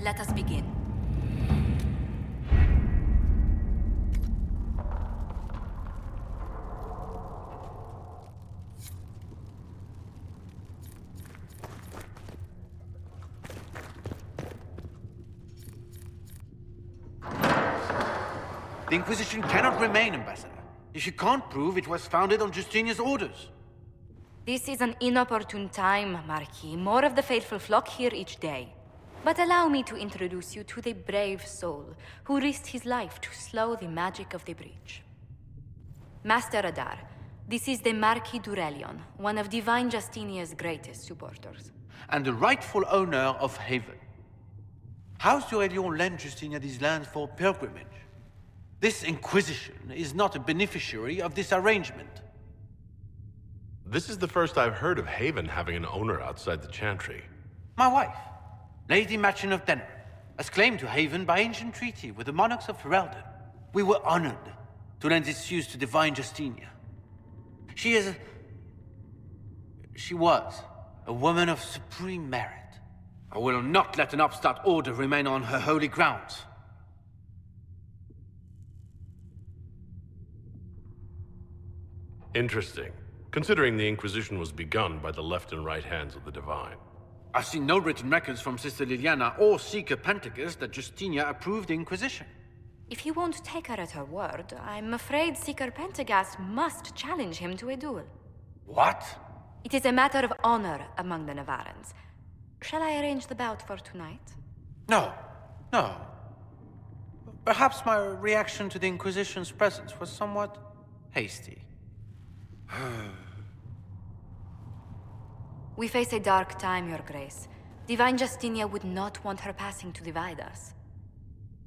Let us begin. The Inquisition cannot remain, Ambassador, if you can't prove it was founded on Justinian's orders. This is an inopportune time, Marquis. More of the faithful flock here each day. But allow me to introduce you to the brave soul who risked his life to slow the magic of the breach. Master Adar, this is the Marquis d'Aurelion, one of Divine Justinia's greatest supporters. And the rightful owner of Haven. House d'Aurelion lent Justinia these lands for pilgrimage. This Inquisition is not a beneficiary of this arrangement. This is the first I've heard of Haven having an owner outside the Chantry. My wife, Lady Machin of Denner, has claimed to Haven by ancient treaty with the monarchs of Ferelden. We were honored to lend its use to Divine Justinia. She was a woman of supreme merit. I will not let an upstart order remain on her holy grounds. Interesting, considering the Inquisition was begun by the left and right hands of the Divine. I've seen no written records from Sister Liliana or Seeker Pentagus that Justinia approved the Inquisition. If you won't take her at her word, I'm afraid Seeker Pentagas must challenge him to a duel. What? It is a matter of honor among the Navarrans. Shall I arrange the bout for tonight? No. Perhaps my reaction to the Inquisition's presence was somewhat hasty. We face a dark time, Your Grace. Divine Justinia would not want her passing to divide us.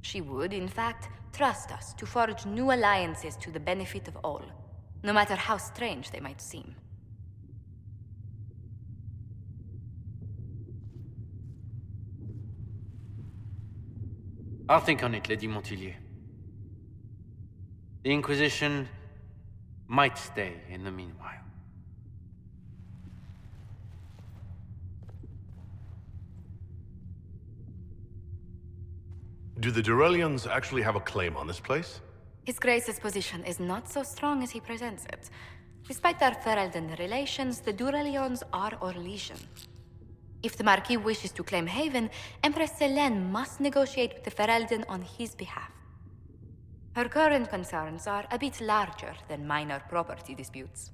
She would, in fact, trust us to forge new alliances to the benefit of all, no matter how strange they might seem. I'll think on it, Lady Montilyet. The Inquisition might stay in the meanwhile. Do the Durelians actually have a claim on this place? His Grace's position is not so strong as he presents it. Despite their Ferelden relations, the Durelions are Orlesian. If the Marquis wishes to claim Haven, Empress Selene must negotiate with the Ferelden on his behalf. Her current concerns are a bit larger than minor property disputes.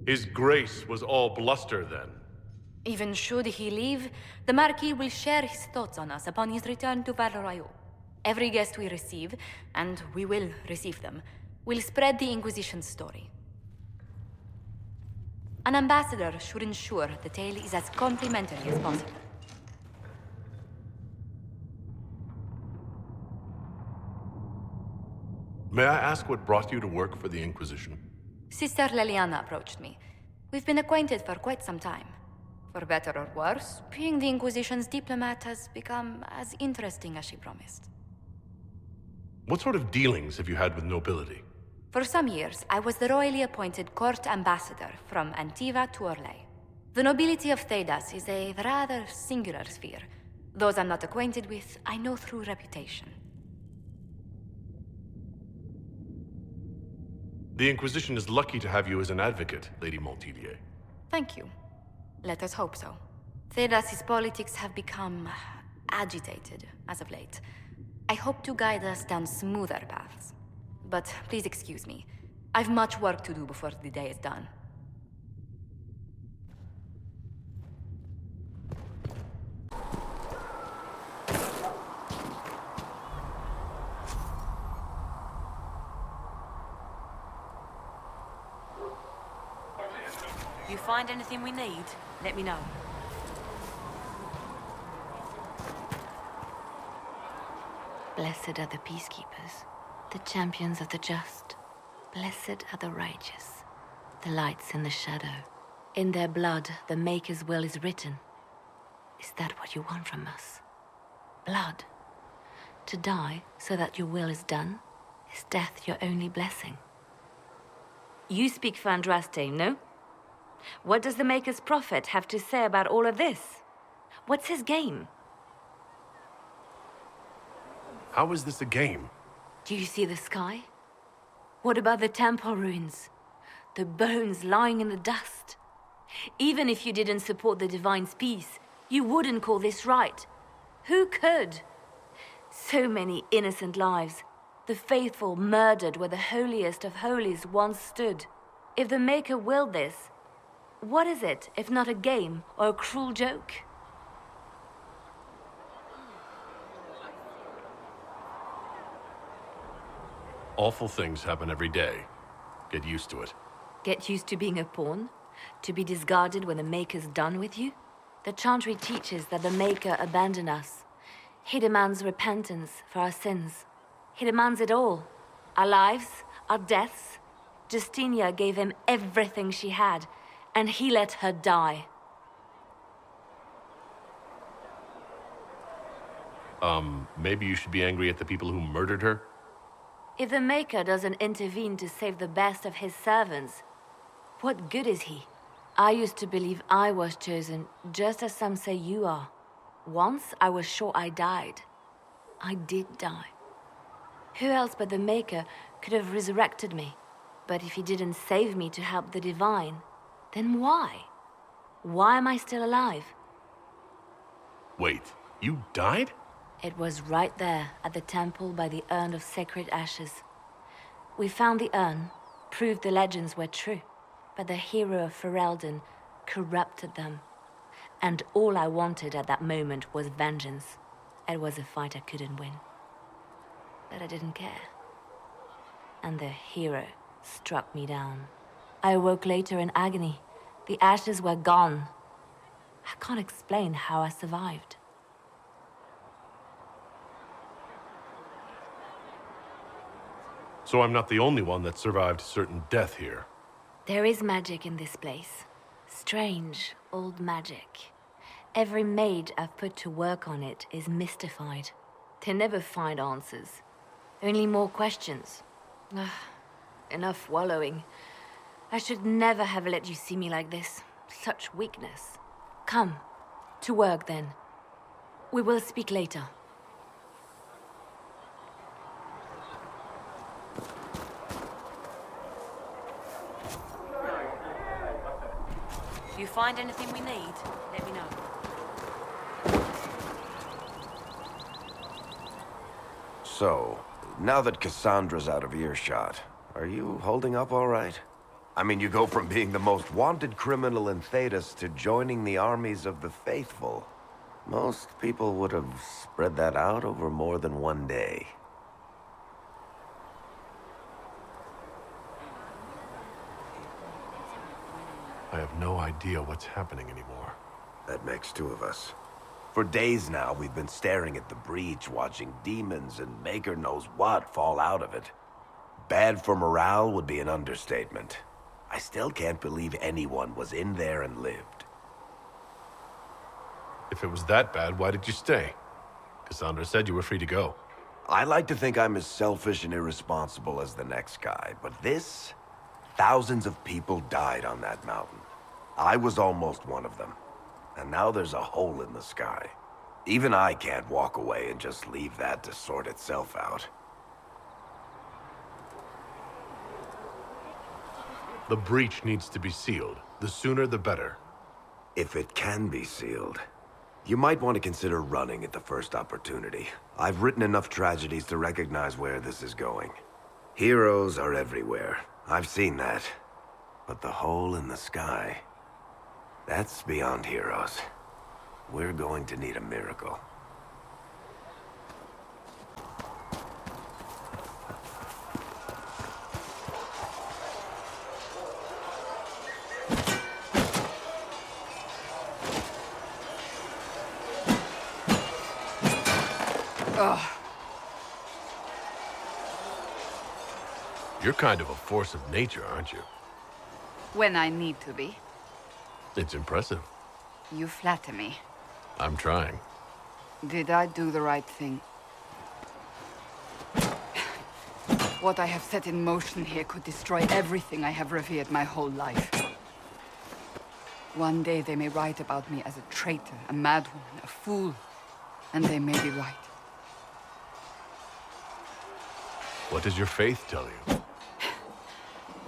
His Grace was all bluster then. Even should he leave, the Marquis will share his thoughts on us upon his return to Val Royeaux. Every guest we receive, and we will receive them, will spread the Inquisition's story. An ambassador should ensure the tale is as complimentary as possible. May I ask what brought you to work for the Inquisition? Sister Liliana approached me. We've been acquainted for quite some time. For better or worse, being the Inquisition's diplomat has become as interesting as she promised. What sort of dealings have you had with nobility? For some years, I was the royally appointed court ambassador from Antiva to Orlais. The nobility of Thedas is a rather singular sphere. Those I'm not acquainted with, I know through reputation. The Inquisition is lucky to have you as an advocate, Lady Montilyet. Thank you. Let us hope so. Thedas's politics have become agitated as of late. I hope to guide us down smoother paths. But please excuse me. I've much work to do before the day is done. You find anything we need, let me know. Blessed are the peacekeepers, the champions of the just. Blessed are the righteous, the lights in the shadow. In their blood, the Maker's will is written. Is that what you want from us? Blood? To die so that your will is done? Is death your only blessing? You speak Fandraste, no? What does the Maker's prophet have to say about all of this? What's his game? How is this a game? Do you see the sky? What about the temple ruins? The bones lying in the dust? Even if you didn't support the Divine's peace, you wouldn't call this right. Who could? So many innocent lives. The faithful murdered where the holiest of holies once stood. If the Maker willed this, what is it if not a game or a cruel joke? Awful things happen every day. Get used to it. Get used to being a pawn? To be discarded when the Maker's done with you? The Chantry teaches that the Maker abandoned us. He demands repentance for our sins. He demands it all. Our lives, our deaths. Justinia gave him everything she had, and he let her die. Maybe you should be angry at the people who murdered her? If the Maker doesn't intervene to save the best of his servants, what good is he? I used to believe I was chosen, just as some say you are. Once I was sure I died. I did die. Who else but the Maker could have resurrected me? But if he didn't save me to help the Divine, then why? Why am I still alive? Wait, you died? It was right there at the temple by the urn of sacred ashes. We found the urn, proved the legends were true, but the hero of Ferelden corrupted them. And all I wanted at that moment was vengeance. It was a fight I couldn't win. But I didn't care. And the hero struck me down. I awoke later in agony. The ashes were gone. I can't explain how I survived. So I'm not the only one that survived certain death here. There is magic in this place. Strange, old magic. Every mage I've put to work on it is mystified. They never find answers. Only more questions. Enough wallowing. I should never have let you see me like this. Such weakness. Come, to work then. We will speak later. If you find anything we need, let me know. So, now that Cassandra's out of earshot, are you holding up all right? I mean, you go from being the most wanted criminal in Thedas to joining the armies of the faithful. Most people would have spread that out over more than one day. I have no idea what's happening anymore. That makes two of us. For days now, we've been staring at the breach, watching demons and Maker knows what fall out of it. Bad for morale would be an understatement. I still can't believe anyone was in there and lived. If it was that bad, why did you stay? Cassandra said you were free to go. I like to think I'm as selfish and irresponsible as the next guy, but this... Thousands of people died on that mountain. I was almost one of them. And now there's a hole in the sky. Even I can't walk away and just leave that to sort itself out. The breach needs to be sealed. The sooner the better. If it can be sealed, you might want to consider running at the first opportunity. I've written enough tragedies to recognize where this is going. Heroes are everywhere. I've seen that. But the hole in the sky, that's beyond heroes. We're going to need a miracle. You're kind of a force of nature, aren't you? When I need to be. It's impressive. You flatter me. I'm trying. Did I do the right thing? What I have set in motion here could destroy everything I have revered my whole life. One day they may write about me as a traitor, a madwoman, a fool. And they may be right. What does your faith tell you?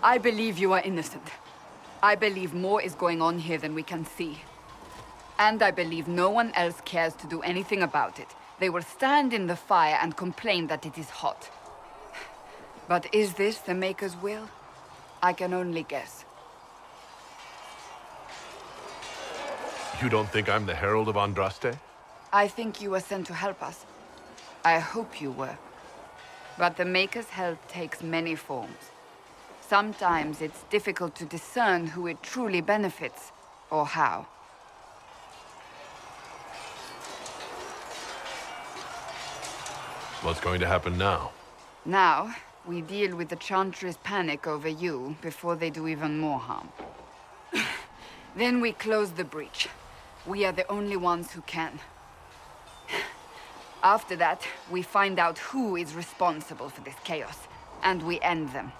I believe you are innocent. I believe more is going on here than we can see. And I believe no one else cares to do anything about it. They will stand in the fire and complain that it is hot. But is this the Maker's will? I can only guess. You don't think I'm the Herald of Andraste? I think you were sent to help us. I hope you were. But the Maker's help takes many forms. Sometimes it's difficult to discern who it truly benefits, or how. What's going to happen now? Now, we deal with the Chantry's panic over you before they do even more harm. Then we close the breach. We are the only ones who can. After that, we find out who is responsible for this chaos, and we end them.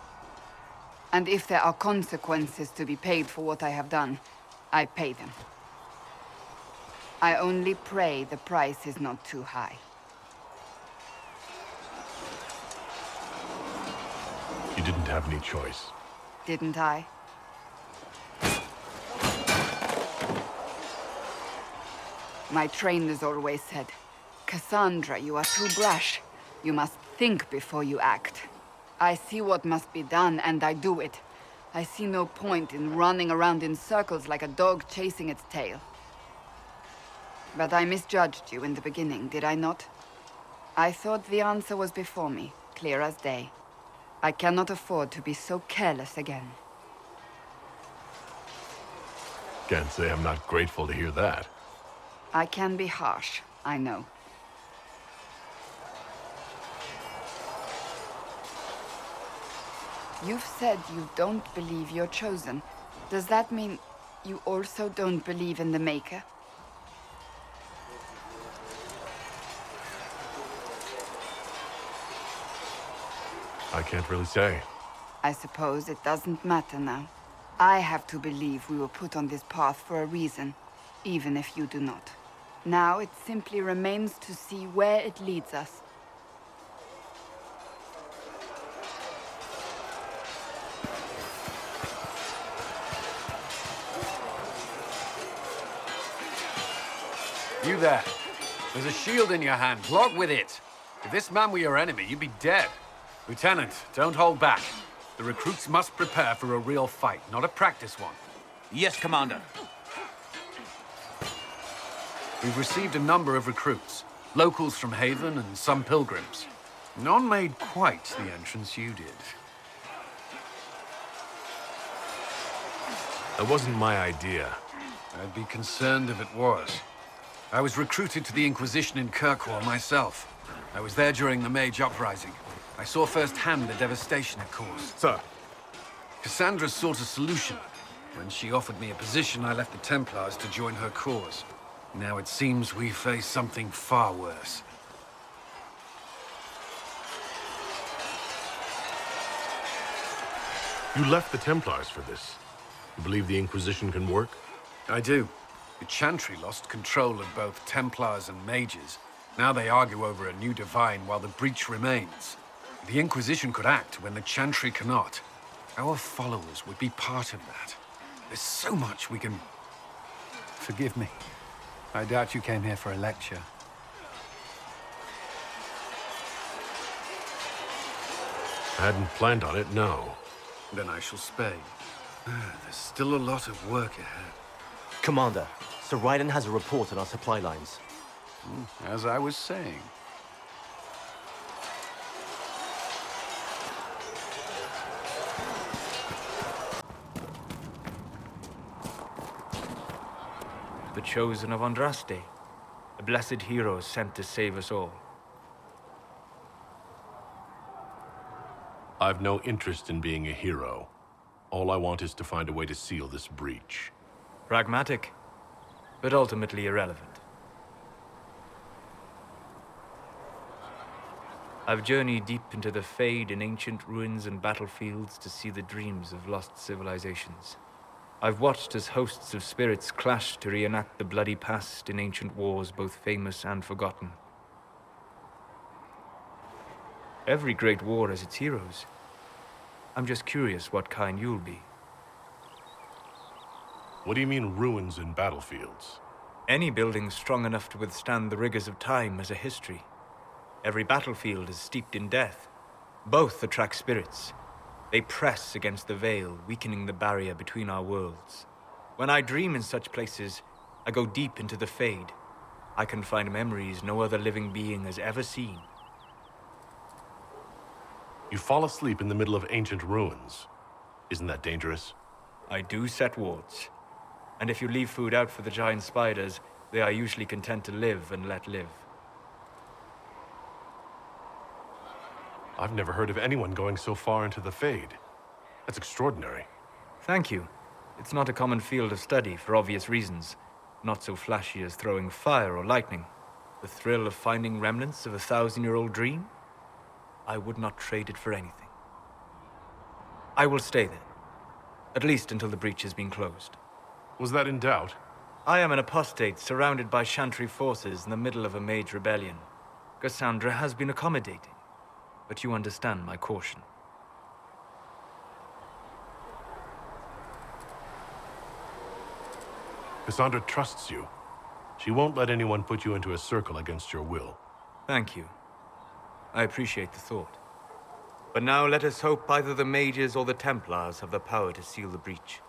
And if there are consequences to be paid for what I have done, I pay them. I only pray the price is not too high. You didn't have any choice. Didn't I? My trainers always said, Cassandra, you are too brash. You must think before you act. I see what must be done, and I do it. I see no point in running around in circles like a dog chasing its tail. But I misjudged you in the beginning, did I not? I thought the answer was before me, clear as day. I cannot afford to be so careless again. Can't say I'm not grateful to hear that. I can be harsh, I know. You've said you don't believe you're chosen. Does that mean you also don't believe in the Maker? I can't really say. I suppose it doesn't matter now. I have to believe we were put on this path for a reason, even if you do not. Now it simply remains to see where it leads us. You there. There's a shield in your hand. Block with it. If this man were your enemy, you'd be dead. Lieutenant, don't hold back. The recruits must prepare for a real fight, not a practice one. Yes, Commander. We've received a number of recruits. Locals from Haven and some pilgrims. None made quite the entrance you did. That wasn't my idea. I'd be concerned if it was. I was recruited to the Inquisition in Kirkwall myself. I was there during the Mage Uprising. I saw firsthand the devastation it caused. Sir. Cassandra sought a solution. When she offered me a position, I left the Templars to join her cause. Now it seems we face something far worse. You left the Templars for this. You believe the Inquisition can work? I do. The Chantry lost control of both Templars and Mages. Now they argue over a new divine while the breach remains. The Inquisition could act when the Chantry cannot. Our followers would be part of that. There's so much we can... Forgive me. I doubt you came here for a lecture. I hadn't planned on it, no. Then I shall spare you. There's still a lot of work ahead. Commander, Sir Raiden has a report on our supply lines. As I was saying. The chosen of Andraste, a blessed hero sent to save us all. I've no interest in being a hero. All I want is to find a way to seal this breach. Pragmatic, but ultimately irrelevant. I've journeyed deep into the Fade in ancient ruins and battlefields to see the dreams of lost civilizations. I've watched as hosts of spirits clash to reenact the bloody past in ancient wars, both famous and forgotten. Every great war has its heroes. I'm just curious what kind you'll be. What do you mean ruins in battlefields? Any building strong enough to withstand the rigors of time has a history. Every battlefield is steeped in death. Both attract spirits. They press against the veil, weakening the barrier between our worlds. When I dream in such places, I go deep into the Fade. I can find memories no other living being has ever seen. You fall asleep in the middle of ancient ruins. Isn't that dangerous? I do set wards. And if you leave food out for the giant spiders, they are usually content to live and let live. I've never heard of anyone going so far into the Fade. That's extraordinary. Thank you. It's not a common field of study for obvious reasons. Not so flashy as throwing fire or lightning. The thrill of finding remnants of a 1,000-year-old dream? I would not trade it for anything. I will stay there. At least until the breach has been closed. Was that in doubt? I am an apostate surrounded by Chantry forces in the middle of a mage rebellion. Cassandra has been accommodating, but you understand my caution. Cassandra trusts you. She won't let anyone put you into a circle against your will. Thank you. I appreciate the thought. But now let us hope either the mages or the Templars have the power to seal the breach.